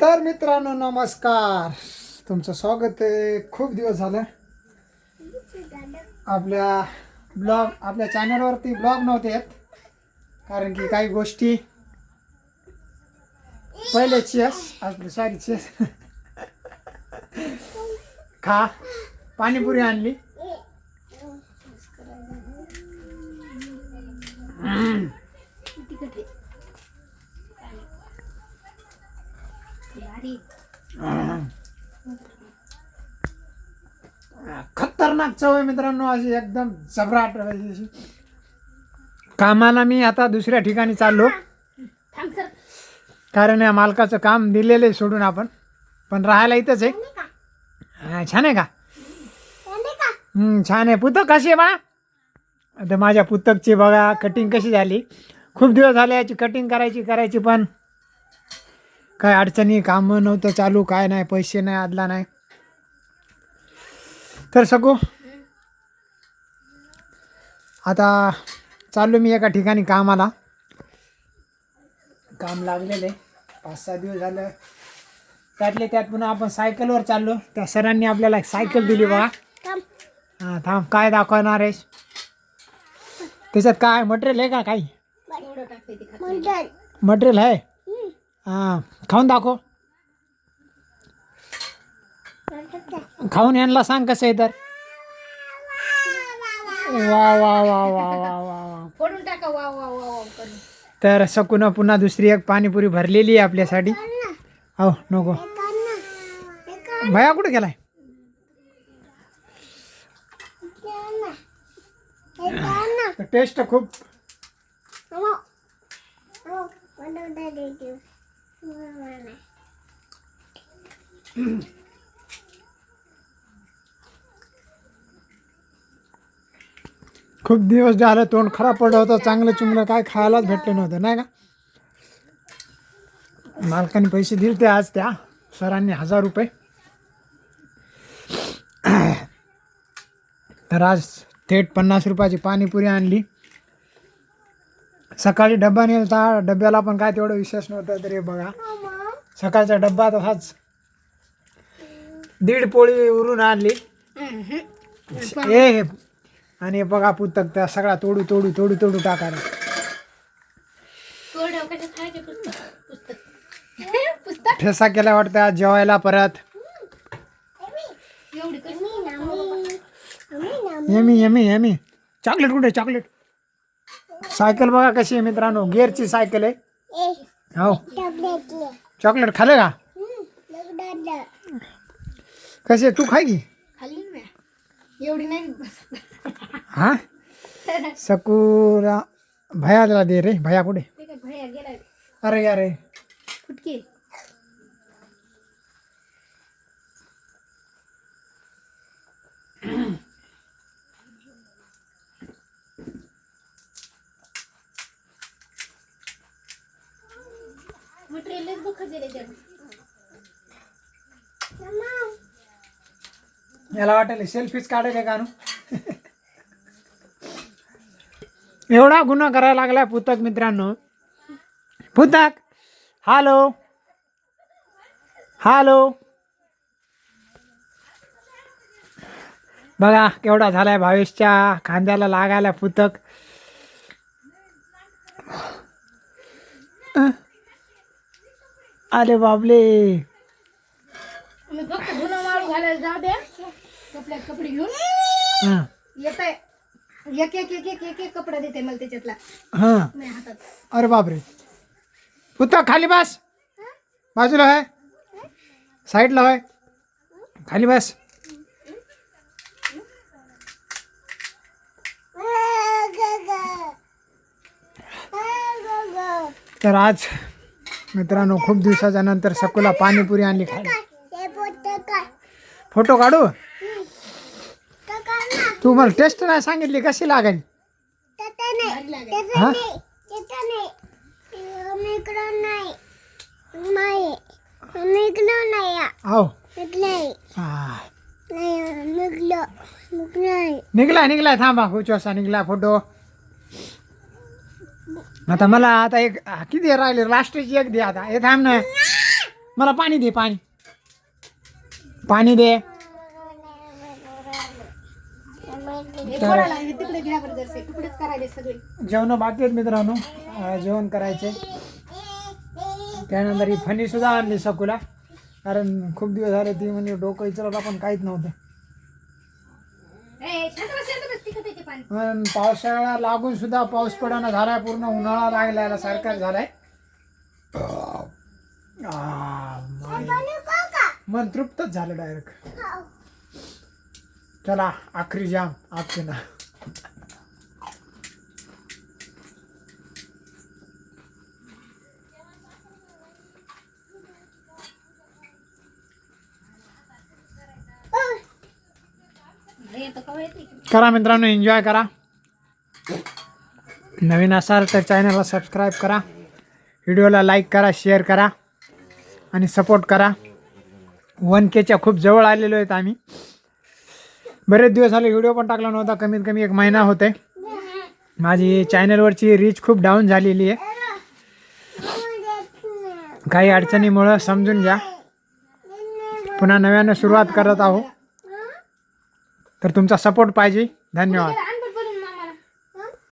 तर मित्रांनो नमस्कार, तुमचं स्वागत आहे. खूप दिवस झालं आपल्या चॅनलवरती ब्लॉग नव्हते येत, कारण की काही गोष्टी पहिले चेस खा पाणीपुरी आणली. खतरनाक चव आहे मित्रांनो, अशी एकदम जबराट. कामाला मी आता दुसऱ्या ठिकाणी चाललो, कारण या मालकाचं काम दिलेलं सोडून आपण पण राहायला इथंच आहे. छान आहे का? छान आहे. पुस्तक कशी आहे बा? आता माझ्या पुस्तकची बघा कटिंग कशी झाली. खूप दिवस झाले याची कटिंग करायची पण काय अडचणी, कामं नव्हतं चालू, काय नाही, पैसे नाही, आदला नाही. तर सगू आता चाललो मी एका ठिकाणी कामाला. काम लागलेलं आहे 5-6 दिवस झालं. त्यात पुन्हा आपण सायकलवर चाललो. त्या सरांनी आपल्याला एक सायकल दिली बघा. हां थांब, काय दाखवणार आहेस? त्याच्यात काय मटेरियल आहे का? काही मटेरियल आहे? हां, खाऊन दाखव. खाऊन यांना सांग कसं आहे. तर वा वा वा वा वा वा फोडून टाका. वा वा वा वा करून. तर सकून पुन्हा दुसरी एक पाणीपुरी भरलेली आहे आपल्यासाठी. हो नको भया, कुठे गेलाय? टेस्ट खूप खूप दिवस झालं तोंड खराब पडलं होतं. चांगलं चुंगलं काय खायलाच भेटलं नव्हतं, नाही का? मालकाने पैसे दिले ते आज त्या सरांनी 1000 रुपये. तर आज थेट 50 रुपयाची पाणीपुरी आणली. सकाळी डब्बा नेलता, डब्याला पण काय तेवढं विशेष नव्हतं. तरी बघा सकाळचा डब्बा तसाच 1.5 पोळी उरून आणली. हे आणि बघा पुस्तक त्या सगळा तोडू टाकायला. ठेसा केला वाटतं आज जेवायला. परत यमी चॉकलेट कुठे? चॉकलेट. सायकल बघा कशी आहे मित्रांनो, गिअरची सायकल आहे. हो, चॉकलेट खाले का? कसे तू खाय की? एवढी नाही. हाँ सकूरा भैया दे रे. भैया कुठे? भैया गेला. अरे यार कुठके? मटेरियल दुःख दिले जण. याला वाटेल सेल्फीच काढायला का? एवढा गुन्हा करायला लागलाय पुस्तक मित्रांनो. पुस्तक हॅलो बघा केवढा झालाय. भावेशच्या खांद्याला लागायला पुस्तक. अरे बाबले, मी फक्त धुणं माळू घालायला जाऊ द्या. कपडे घेऊन येत आहे. एक कपडा देते मला त्याच्यातला. हां हातात. अरे बापरे. पुस्तक खाली बस, बाजूला आहे, साईडला आहे, खाली बस. तर आज मित्रांनो खूप दिवसाच्या नंतर सकूला पाणीपुरी आणली खायला. फोटो काढू? तू मला टेस्ट नाही सांगितली, कशी लागेल? हा हो निघलाय. थांबा, खूप वाजता निघला फोटो. आता मला आता एक किती राहिले, लास्टची एक दे आता. हे थांब ना, मला पाणी दे, पाणी पाणी दे. हे पोराला हे तिकडे घ्या बरं जरसे तुकडेच करायचे सगळे. जेवण बाकी आहेत मित्रांनो, जेवण करायचे. त्यानंतर ही फणी सुद्धा आणली सकूला, कारण खूप दिवस झाले ती म्हणजे डोकं इचरला पण काहीच नव्हतं. पण पावसाळा लागून सुद्धा पाऊस पडाना झालाय, पूर्ण उन्हाळा लागलाय सारखाच झालाय. मन तृप्तच झालं डायरेक्ट. चला आखरी जाम आपके ना. करा मित्रांनो, एन्जॉय करा. नवीन असाल तर चॅनलला सबस्क्राईब करा, व्हिडिओला लाईक करा, शेअर करा आणि सपोर्ट करा. 1Kच्या खूप जवळ आलेलो आहेत आम्ही. बरेच दिवस झाले व्हिडिओ पण टाकला नव्हता, कमीत कमी 1 महिना होते. माझी चॅनलवरची रीच खूप डाऊन झालेली आहे, काही अडचणीमुळं समजून घ्या. पुन्हा नव्यानं सुरुवात करत आहो, तर तुमचा सपोर्ट पाहिजे. धन्यवाद.